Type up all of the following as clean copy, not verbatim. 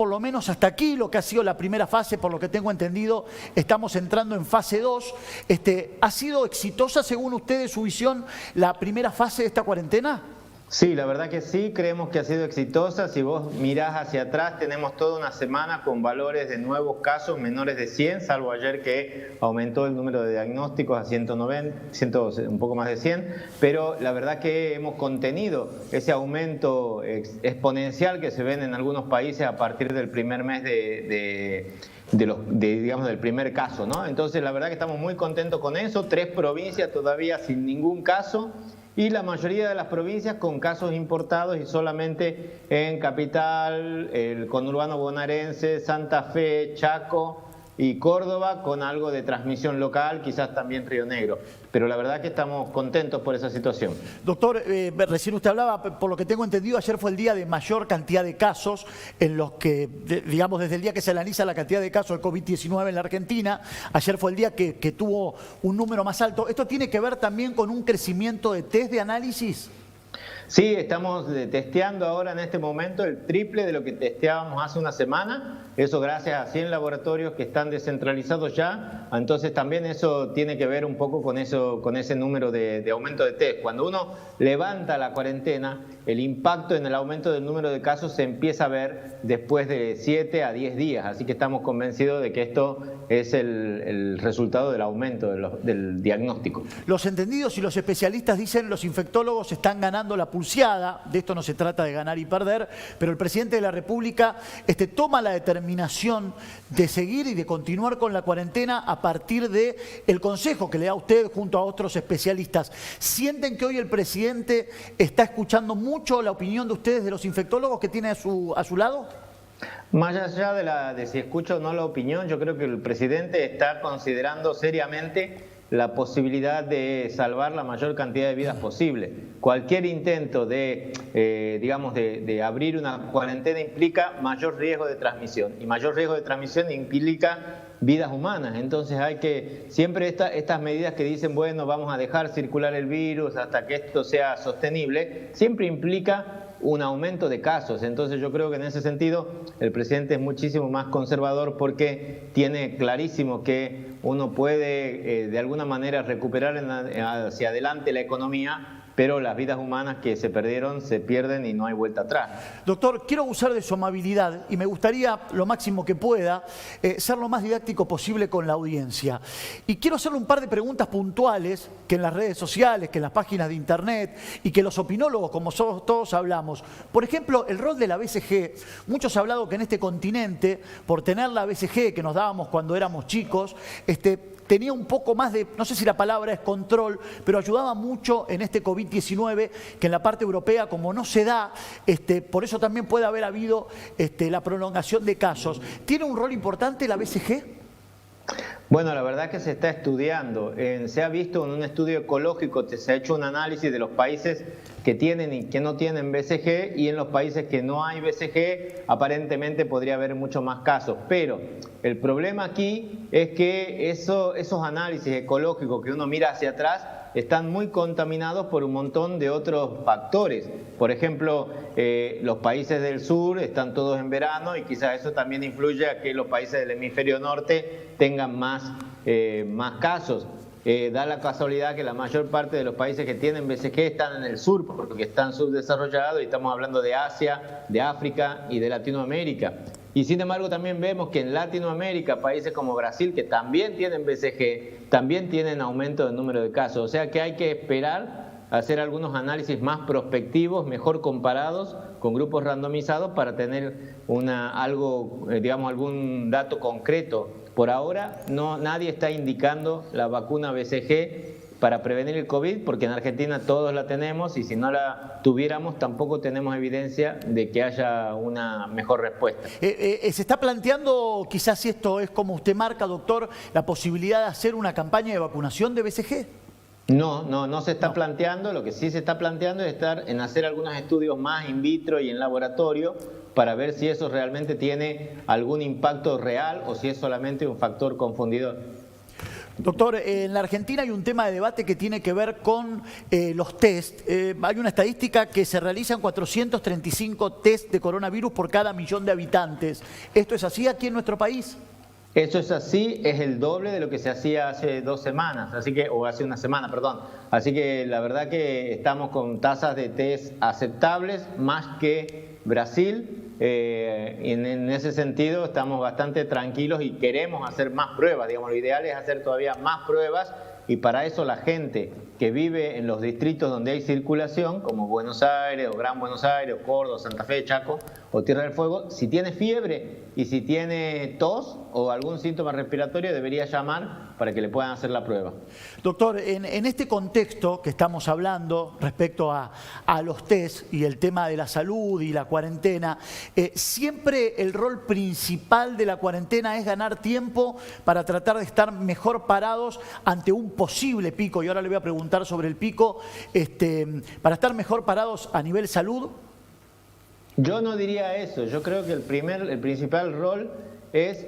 Por lo menos hasta aquí lo que ha sido la primera fase, por lo que tengo entendido, estamos entrando en fase 2. ¿Ha sido exitosa, según ustedes, su visión, la primera fase de esta cuarentena? Sí, la verdad que sí, creemos que ha sido exitosa. Si vos mirás hacia atrás, tenemos toda una semana con valores de nuevos casos menores de 100, salvo ayer que aumentó el número de diagnósticos a 190, un poco más de 100, pero la verdad que hemos contenido ese aumento exponencial que se ven en algunos países a partir del primer mes digamos, del primer caso, ¿no? Entonces, la verdad que estamos muy contentos con eso. 3 provincias todavía sin ningún caso, y la mayoría de las provincias con casos importados, y solamente en Capital, el conurbano bonaerense, Santa Fe, Chaco y Córdoba con algo de transmisión local, quizás también Río Negro. Pero la verdad que estamos contentos por esa situación. Doctor, recién usted hablaba, por lo que tengo entendido, ayer fue el día de mayor cantidad de casos en los que, digamos, desde el día que se analiza la cantidad de casos de COVID-19 en la Argentina, ayer fue el día que tuvo un número más alto. ¿Esto tiene que ver también con un crecimiento de test de análisis? Sí, estamos testeando ahora en este momento el triple de lo que testeábamos hace una semana, eso gracias a 100 laboratorios que están descentralizados ya. Entonces también eso tiene que ver un poco con ese número de aumento de test. Cuando uno levanta la cuarentena, el impacto en el aumento del número de casos se empieza a ver después de 7 a 10 días, así que estamos convencidos de que esto es el resultado del aumento del diagnóstico. Los entendidos y los especialistas dicen los infectólogos están ganando la pulseada. De esto no se trata de ganar y perder, pero el presidente de la República toma la determinación de seguir y de continuar con la cuarentena a partir del consejo que le da a usted junto a otros especialistas. ¿Sienten que hoy el presidente está escuchando mucho la opinión de ustedes, de los infectólogos que tiene a su lado? Más allá de si escucho o no la opinión, yo creo que el presidente está considerando seriamente la posibilidad de salvar la mayor cantidad de vidas posible. Cualquier intento de abrir una cuarentena implica mayor riesgo de transmisión, y mayor riesgo de transmisión implica vidas humanas. Entonces hay que, siempre estas medidas que dicen, bueno, vamos a dejar circular el virus hasta que esto sea sostenible, siempre implica un aumento de casos. Entonces yo creo que en ese sentido el presidente es muchísimo más conservador, porque tiene clarísimo que uno puede de alguna manera recuperar hacia adelante la economía, pero las vidas humanas que se perdieron se pierden y no hay vuelta atrás. Doctor, quiero usar de su amabilidad y me gustaría, lo máximo que pueda, ser lo más didáctico posible con la audiencia. Y quiero hacerle un par de preguntas puntuales que en las redes sociales, que en las páginas de internet y que los opinólogos, como todos, hablamos. Por ejemplo, el rol de la BCG. Muchos han hablado que en este continente, por tener la BCG que nos dábamos cuando éramos chicos, tenía un poco más de, no sé si la palabra es control, pero ayudaba mucho en este COVID-19, que en la parte europea, como no se da, por eso también puede haber habido la prolongación de casos. ¿Tiene un rol importante la BCG? Bueno, la verdad es que se está estudiando. Se ha visto en un estudio ecológico, se ha hecho un análisis de los países que tienen y que no tienen BCG, y en los países que no hay BCG aparentemente podría haber muchos más casos. Pero el problema aquí es que esos análisis ecológicos que uno mira hacia atrás están muy contaminados por un montón de otros factores. Por ejemplo, los países del sur están todos en verano, y quizás eso también influye a que los países del hemisferio norte tengan más casos. Da la casualidad que la mayor parte de los países que tienen BCG están en el sur, porque están subdesarrollados, y estamos hablando de Asia, de África y de Latinoamérica. Y sin embargo también vemos que en Latinoamérica, países como Brasil, que también tienen BCG, también tienen aumento del número de casos. O sea que hay que esperar a hacer algunos análisis más prospectivos, mejor comparados con grupos randomizados, para tener algún dato concreto. Por ahora nadie está indicando la vacuna BCG para prevenir el COVID, porque en Argentina todos la tenemos, y si no la tuviéramos tampoco tenemos evidencia de que haya una mejor respuesta. ¿Se está planteando, quizás si esto es como usted marca, doctor, la posibilidad de hacer una campaña de vacunación de BCG? No se está planteando. Lo que sí se está planteando es hacer algunos estudios más in vitro y en laboratorio, para ver si eso realmente tiene algún impacto real o si es solamente un factor confundidor. Doctor, en la Argentina hay un tema de debate que tiene que ver con los test. Hay una estadística que se realizan 435 test de coronavirus por cada 1.000.000 de habitantes. ¿Esto es así aquí en nuestro país? Eso es así, es el doble de lo que se hacía hace 2 semanas, o hace una semana, perdón. Así que la verdad que estamos con tasas de test aceptables, más que Brasil. En ese sentido estamos bastante tranquilos y queremos hacer más pruebas. Digamos, lo ideal es hacer todavía más pruebas, y para eso la gente que vive en los distritos donde hay circulación, como Buenos Aires, o Gran Buenos Aires, o Córdoba, Santa Fe, Chaco, o Tierra del Fuego, si tiene fiebre y si tiene tos o algún síntoma respiratorio, debería llamar para que le puedan hacer la prueba. Doctor, en este contexto que estamos hablando respecto a los test y el tema de la salud y la cuarentena, siempre el rol principal de la cuarentena es ganar tiempo para tratar de estar mejor parados ante un posible pico, y ahora le voy a preguntar sobre el pico, para estar mejor parados a nivel salud. Yo no diría eso. Yo creo que el principal rol es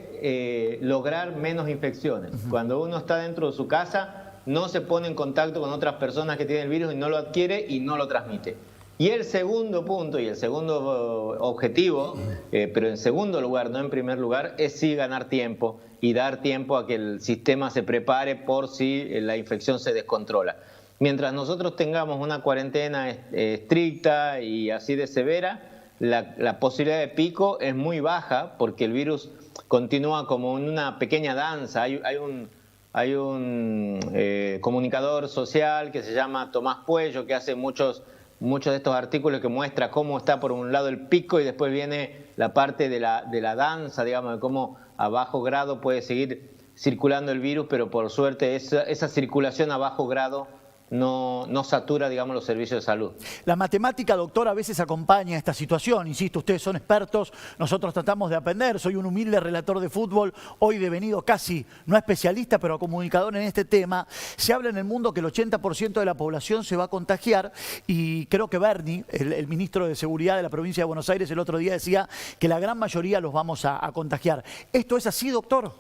lograr menos infecciones. Cuando uno está dentro de su casa, no se pone en contacto con otras personas que tienen el virus y no lo adquiere y no lo transmite. Y el segundo punto y el segundo objetivo, pero en segundo lugar, no en primer lugar, es sí ganar tiempo y dar tiempo a que el sistema se prepare por si la infección se descontrola. Mientras nosotros tengamos una cuarentena estricta y así de severa, la posibilidad de pico es muy baja, porque el virus continúa como en una pequeña danza. Hay un comunicador social que se llama Tomás Puello, que hace muchos de estos artículos que muestra cómo está por un lado el pico y después viene la parte de la danza, digamos, de cómo a bajo grado puede seguir circulando el virus, pero por suerte esa circulación a bajo grado no satura, digamos, los servicios de salud. La matemática, doctor, a veces acompaña esta situación. Insisto, ustedes son expertos, nosotros tratamos de aprender. Soy un humilde relator de fútbol, hoy devenido casi, no especialista, pero comunicador en este tema. Se habla en el mundo que el 80% de la población se va a contagiar, y creo que Berni, el ministro de Seguridad de la provincia de Buenos Aires, el otro día decía que la gran mayoría los vamos a contagiar. ¿Esto es así, doctor?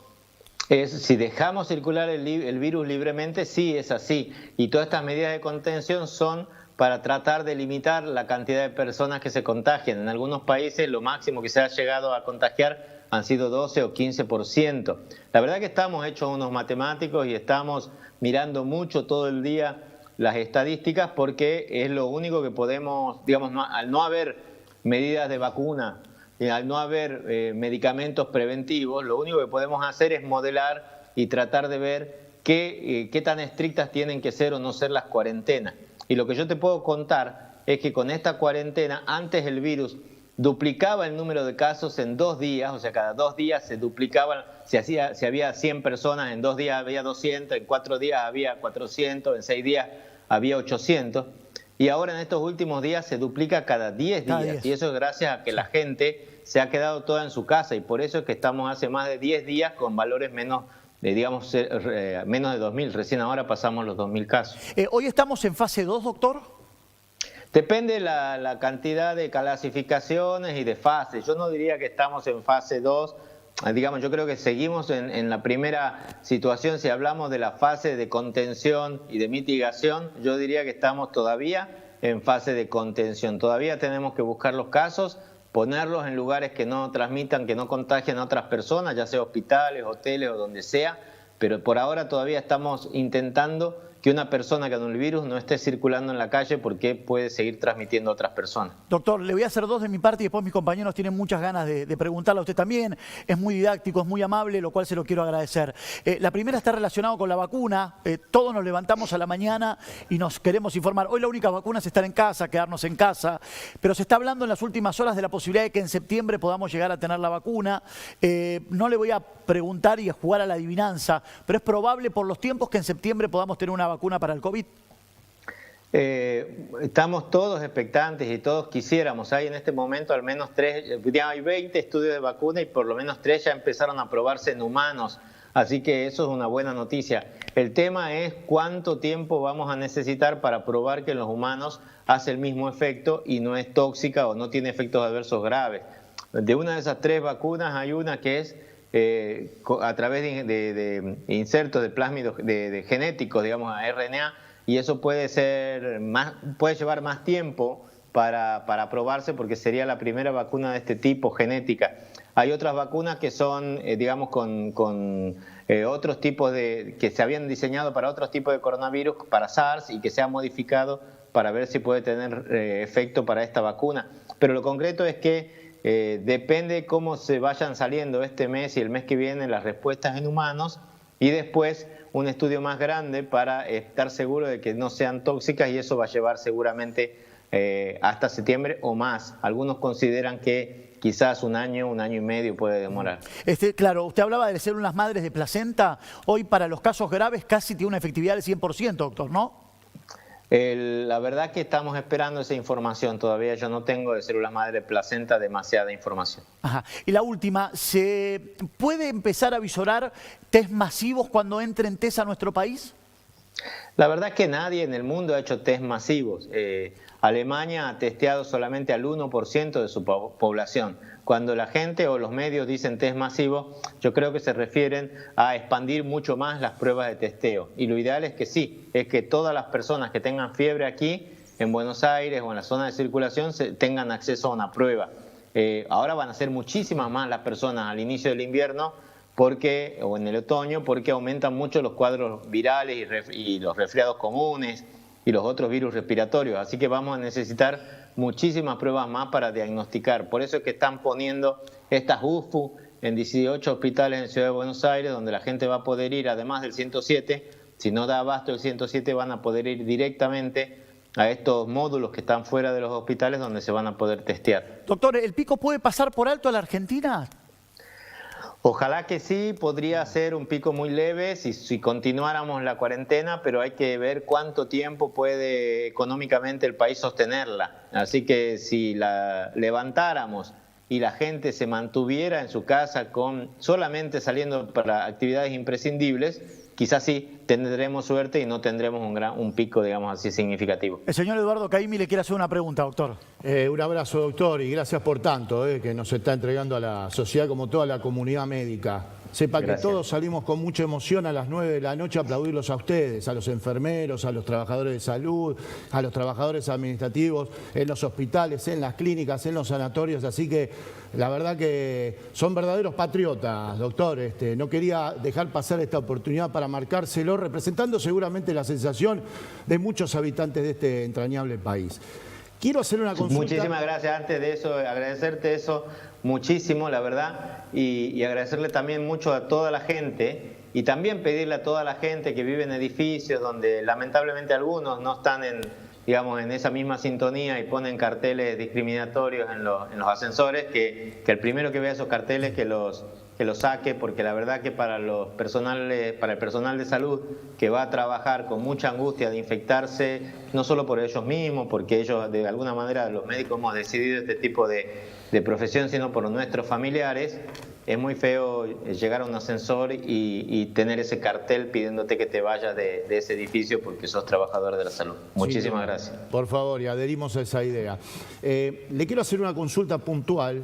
Si dejamos circular el virus libremente, sí, es así. Y todas estas medidas de contención son para tratar de limitar la cantidad de personas que se contagian. En algunos países lo máximo que se ha llegado a contagiar han sido 12 o 15%. La verdad que estamos hechos unos matemáticos y estamos mirando mucho todo el día las estadísticas, porque es lo único que podemos, digamos, al no haber medidas de vacuna, al no haber medicamentos preventivos, lo único que podemos hacer es modelar y tratar de ver qué tan estrictas tienen que ser o no ser las cuarentenas. Y lo que yo te puedo contar es que con esta cuarentena, antes el virus duplicaba el número de casos en 2 días, o sea, cada 2 días se duplicaban. Si había 100 personas, en 2 días había 200, en 4 días había 400, en 6 días había 800. Y ahora en estos últimos días se duplica cada 10 días. Y eso es gracias a que la gente se ha quedado toda en su casa, y por eso es que estamos hace más de 10 días con valores menos de 2.000. Recién ahora pasamos los 2.000 casos. ¿Hoy estamos en fase 2, doctor? Depende la cantidad de clasificaciones y de fases. Yo no diría que estamos en fase 2. Digamos, yo creo que seguimos en la primera situación. Si hablamos de la fase de contención y de mitigación, yo diría que estamos todavía en fase de contención. Todavía tenemos que buscar los casos, ponerlos en lugares que no transmitan, que no contagien a otras personas, ya sea hospitales, hoteles o donde sea, pero por ahora todavía estamos intentando que una persona con el virus no esté circulando en la calle, porque puede seguir transmitiendo a otras personas. Doctor, le voy a hacer 2 de mi parte y después mis compañeros tienen muchas ganas de preguntarle a usted también. Es muy didáctico, es muy amable, lo cual se lo quiero agradecer. La primera está relacionada con la vacuna. Todos nos levantamos a la mañana y nos queremos informar. Hoy la única vacuna es estar en casa, quedarnos en casa, pero se está hablando en las últimas horas de la posibilidad de que en septiembre podamos llegar a tener la vacuna. No le voy a preguntar y a jugar a la adivinanza, pero es probable por los tiempos que en septiembre podamos tener una vacuna para el COVID. Estamos todos expectantes y todos quisiéramos. Hay en este momento al menos 3, ya hay 20 estudios de vacuna y por lo menos 3 ya empezaron a probarse en humanos. Así que eso es una buena noticia. El tema es cuánto tiempo vamos a necesitar para probar que en los humanos hace el mismo efecto y no es tóxica o no tiene efectos adversos graves. De una de esas 3 vacunas hay una que es a través de insertos de plásmidos de genéticos, digamos, a RNA, y eso puede llevar más tiempo para aprobarse, porque sería la primera vacuna de este tipo genética. Hay otras vacunas que son, digamos, con otros tipos que se habían diseñado para otros tipos de coronavirus, para SARS, y que se han modificado para ver si puede tener efecto para esta vacuna. Pero lo concreto es que depende cómo se vayan saliendo este mes y el mes que viene las respuestas en humanos, y después un estudio más grande para estar seguro de que no sean tóxicas, y eso va a llevar seguramente hasta septiembre o más. Algunos consideran que quizás un año y medio puede demorar. Claro, usted hablaba de células madres de placenta. Hoy para los casos graves casi tiene una efectividad del 100%, doctor, ¿no? La verdad que estamos esperando esa información. Todavía yo no tengo de células madre de placenta demasiada información. Ajá. Y la última, ¿se puede empezar a visorar test masivos cuando entren test a nuestro país? La verdad es que nadie en el mundo ha hecho test masivos. Alemania ha testeado solamente al 1% de su población. Cuando la gente o los medios dicen test masivo, yo creo que se refieren a expandir mucho más las pruebas de testeo. Y lo ideal es que sí, es que todas las personas que tengan fiebre aquí, en Buenos Aires o en la zona de circulación, tengan acceso a una prueba. Ahora van a ser muchísimas más las personas al inicio del invierno, o en el otoño, porque aumentan mucho los cuadros virales y los resfriados comunes y los otros virus respiratorios. Así que vamos a necesitar muchísimas pruebas más para diagnosticar. Por eso es que están poniendo estas UFU en 18 hospitales en Ciudad de Buenos Aires, donde la gente va a poder ir, además del 107, si no da abasto el 107, van a poder ir directamente a estos módulos que están fuera de los hospitales, donde se van a poder testear. Doctor, ¿el pico puede pasar por alto a la Argentina? Ojalá que sí, podría ser un pico muy leve si continuáramos la cuarentena, pero hay que ver cuánto tiempo puede económicamente el país sostenerla. Así que si la levantáramos y la gente se mantuviera en su casa solamente saliendo para actividades imprescindibles, quizás sí tendremos suerte y no tendremos un pico, digamos así, significativo. El señor Eduardo Caimi le quiere hacer una pregunta, doctor. Un abrazo, doctor, y gracias por tanto que nos está entregando a la sociedad, como toda la comunidad médica. Sepa Gracias. Que todos salimos con mucha emoción a las 9 de la noche a aplaudirlos a ustedes, a los enfermeros, a los trabajadores de salud, a los trabajadores administrativos, en los hospitales, en las clínicas, en los sanatorios. Así que la verdad que son verdaderos patriotas, doctor. No quería dejar pasar esta oportunidad para marcárselo, representando seguramente la sensación de muchos habitantes de este entrañable país. Quiero hacer una consulta. Muchísimas gracias. Antes de eso, agradecerte eso muchísimo, la verdad, y agradecerle también mucho a toda la gente, y también pedirle a toda la gente que vive en edificios donde lamentablemente algunos no están en esa misma sintonía y ponen carteles discriminatorios en los ascensores, que el primero que vea esos carteles que los saque, porque la verdad que para el personal de salud que va a trabajar con mucha angustia de infectarse, no solo por ellos mismos, porque ellos de alguna manera los médicos hemos decidido este tipo de profesión, sino por nuestros familiares, es muy feo llegar a un ascensor y tener ese cartel pidiéndote que te vayas de ese edificio porque sos trabajador de la salud. Muchísimas gracias. Por favor, y adherimos a esa idea. Le quiero hacer una consulta puntual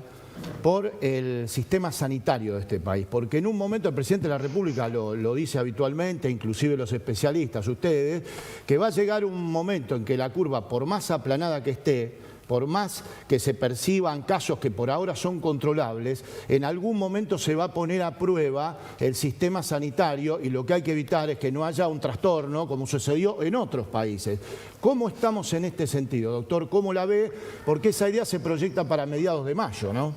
por el sistema sanitario de este país, porque en un momento el presidente de la República lo dice habitualmente, inclusive los especialistas, ustedes, que va a llegar un momento en que la curva, por más aplanada que esté, por más que se perciban casos que por ahora son controlables, en algún momento se va a poner a prueba el sistema sanitario, y lo que hay que evitar es que no haya un trastorno como sucedió en otros países. ¿Cómo estamos en este sentido, doctor? ¿Cómo la ve? Porque esa idea se proyecta para mediados de mayo, ¿no?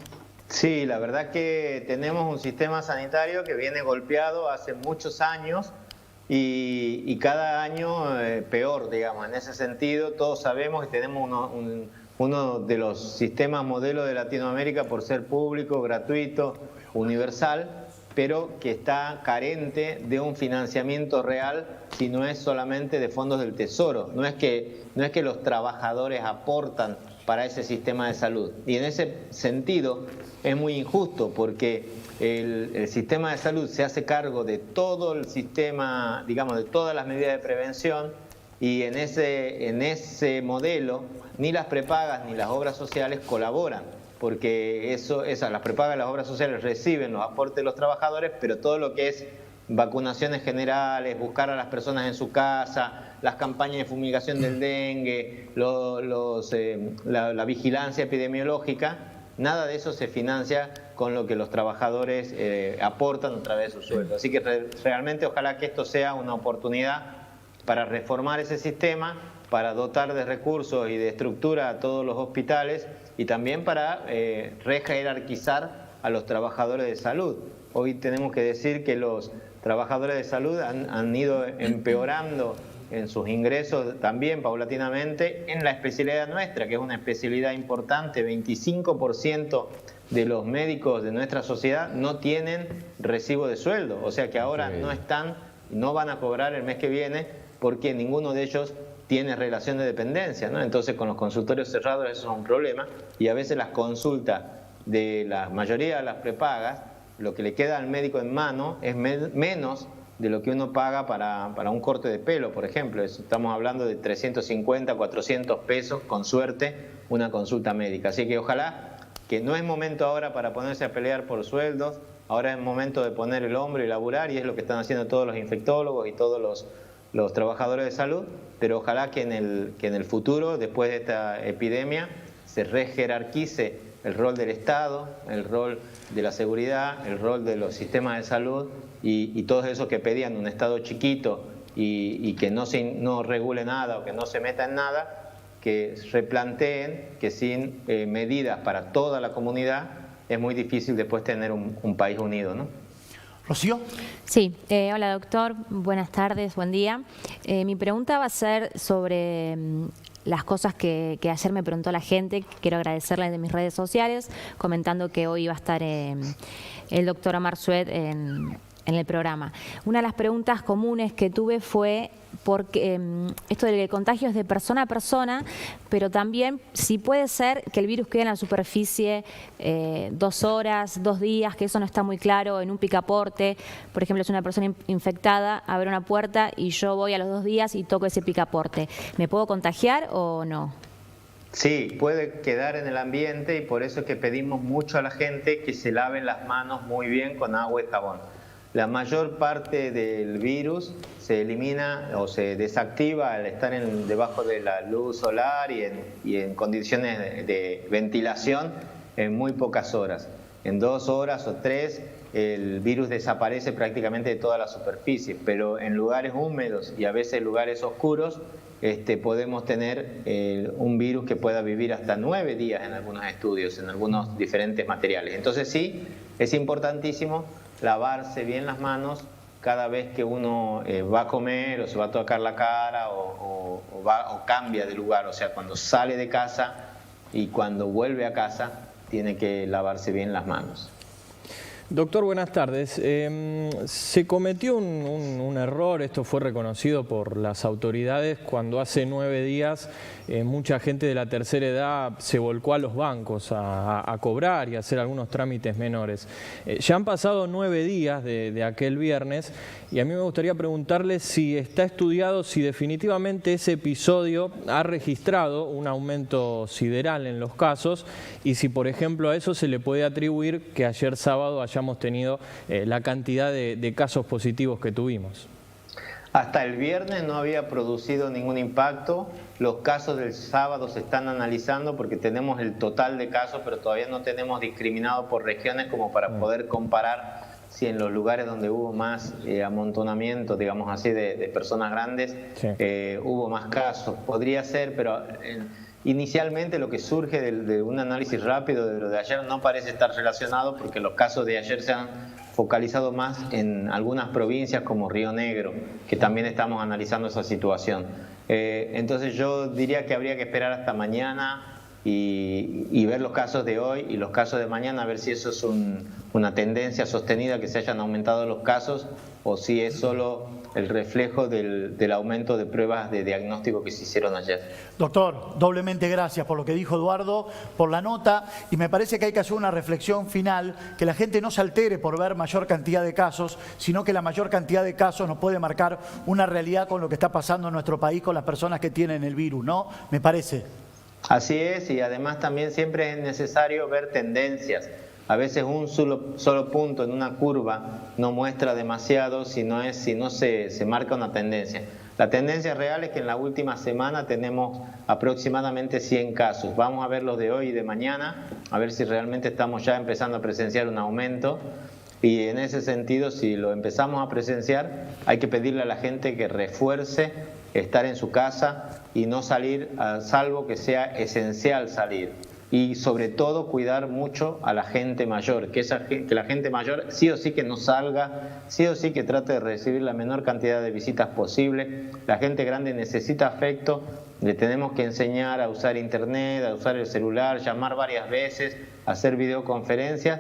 Sí, la verdad que tenemos un sistema sanitario que viene golpeado hace muchos años y cada año peor, digamos. En ese sentido, todos sabemos que tenemos uno de los sistemas modelo de Latinoamérica por ser público, gratuito, universal, pero que está carente de un financiamiento real, si no es solamente de fondos del Tesoro. No es que los trabajadores aportan para ese sistema de salud. Y en ese sentido es muy injusto, porque el sistema de salud se hace cargo de todo el sistema, digamos, de todas las medidas de prevención, y en ese modelo ni las prepagas ni las obras sociales colaboran. porque las prepagas de las obras sociales reciben los aportes de los trabajadores, pero todo lo que es vacunaciones generales, buscar a las personas en su casa, las campañas de fumigación del dengue, la vigilancia epidemiológica, nada de eso se financia con lo que los trabajadores aportan a través de su sueldo. Así que realmente ojalá que esto sea una oportunidad para reformar ese sistema, para dotar de recursos y de estructura a todos los hospitales y también para rejerarquizar a los trabajadores de salud. Hoy tenemos que decir que los trabajadores de salud han ido empeorando en sus ingresos también paulatinamente en la especialidad nuestra, que es una especialidad importante. 25% de los médicos de nuestra sociedad no tienen recibo de sueldo, o sea que ahora no van a cobrar el mes que viene porque ninguno de ellos tiene relación de dependencia, ¿no? Entonces con los consultorios cerrados eso es un problema y a veces las consultas de la mayoría de las prepagas, lo que le queda al médico en mano es menos de lo que uno paga para un corte de pelo, por ejemplo. Estamos hablando de 350, 400 pesos, con suerte, una consulta médica. Así que ojalá que no es momento ahora para ponerse a pelear por sueldos, ahora es momento de poner el hombro y laburar, y es lo que están haciendo todos los infectólogos y todos los trabajadores de salud, pero ojalá que en el futuro, después de esta epidemia, se rejerarquice el rol del Estado, el rol de la seguridad, el rol de los sistemas de salud y todos esos que pedían un Estado chiquito y que no regule nada o que no se meta en nada, que replanteen que sin medidas para toda la comunidad es muy difícil después tener un país unido, ¿no? ¿Rocío? Sí, hola doctor, buenas tardes, buen día. Mi pregunta va a ser sobre las cosas que ayer me preguntó la gente. Quiero agradecerles de mis redes sociales, comentando que hoy iba a estar el doctor Omar Sued en el programa. Una de las preguntas comunes que tuve fue porque esto del contagio es de persona a persona, pero también si puede ser que el virus quede en la superficie 2 horas, 2 días, que eso no está muy claro, en un picaporte. Por ejemplo, es una persona infectada, abre una puerta y yo voy a los 2 días y toco ese picaporte. ¿Me puedo contagiar o no? Sí, puede quedar en el ambiente y por eso es que pedimos mucho a la gente que se laven las manos muy bien con agua y jabón. La mayor parte del virus se elimina o se desactiva al estar debajo de la luz solar y en condiciones de ventilación en muy pocas horas. En 2 horas o 3 el virus desaparece prácticamente de toda la superficie, pero en lugares húmedos y a veces lugares oscuros podemos tener un virus que pueda vivir hasta 9 días en algunos estudios, en algunos diferentes materiales. Entonces sí, es importantísimo lavarse bien las manos cada vez que uno va a comer o se va a tocar la cara o cambia de lugar, o sea, cuando sale de casa y cuando vuelve a casa tiene que lavarse bien las manos. Doctor, buenas tardes. Se cometió un error, esto fue reconocido por las autoridades, cuando hace 9 días mucha gente de la tercera edad se volcó a los bancos a cobrar y a hacer algunos trámites menores. Ya han pasado 9 días de aquel viernes y a mí me gustaría preguntarle si está estudiado, si definitivamente ese episodio ha registrado un aumento sideral en los casos y si, por ejemplo, a eso se le puede atribuir que ayer sábado hayamos tenido la cantidad de casos positivos que tuvimos. Hasta el viernes no había producido ningún impacto. Los casos del sábado se están analizando porque tenemos el total de casos, pero todavía no tenemos discriminado por regiones como para poder comparar si en los lugares donde hubo más amontonamiento, digamos así, de personas grandes, sí, hubo más casos. Podría ser, pero inicialmente lo que surge de un análisis rápido de lo de ayer no parece estar relacionado porque los casos de ayer se han focalizado más en algunas provincias como Río Negro, que también estamos analizando esa situación. Entonces yo diría que habría que esperar hasta mañana y ver los casos de hoy y los casos de mañana, a ver si eso es una tendencia sostenida, que se hayan aumentado los casos, o si es solo el reflejo del aumento de pruebas de diagnóstico que se hicieron ayer. Doctor, doblemente gracias por lo que dijo Eduardo, por la nota, y me parece que hay que hacer una reflexión final, que la gente no se altere por ver mayor cantidad de casos, sino que la mayor cantidad de casos nos puede marcar una realidad con lo que está pasando en nuestro país con las personas que tienen el virus, ¿no? Me parece. Así es, y además también siempre es necesario ver tendencias. A veces un solo punto en una curva no muestra demasiado si no se marca una tendencia. La tendencia real es que en la última semana tenemos aproximadamente 100 casos. Vamos a ver los de hoy y de mañana, a ver si realmente estamos ya empezando a presenciar un aumento. Y en ese sentido, si lo empezamos a presenciar, hay que pedirle a la gente que refuerce estar en su casa y no salir, salvo que sea esencial salir. Y sobre todo cuidar mucho a la gente mayor, que la gente mayor sí o sí que no salga, sí o sí que trate de recibir la menor cantidad de visitas posible. La gente grande necesita afecto, le tenemos que enseñar a usar internet, a usar el celular, llamar varias veces, hacer videoconferencias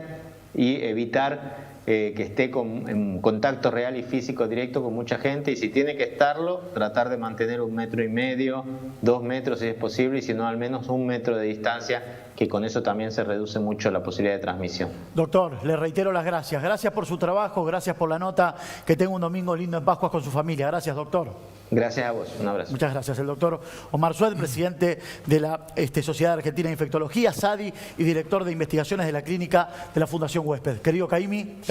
y evitar que esté en contacto real y físico directo con mucha gente, y si tiene que estarlo, tratar de mantener 1,5 metros, 2 metros si es posible, y si no al menos 1 metro de distancia, que con eso también se reduce mucho la posibilidad de transmisión. Doctor, le reitero las gracias. Gracias por su trabajo, gracias por la nota. Que tenga un domingo lindo en Pascuas con su familia. Gracias, doctor. Gracias a vos, un abrazo. Muchas gracias. El doctor Omar Sued, presidente de la Sociedad Argentina de Infectología, SADI, y director de investigaciones de la clínica de la Fundación Huésped. Querido Caimi.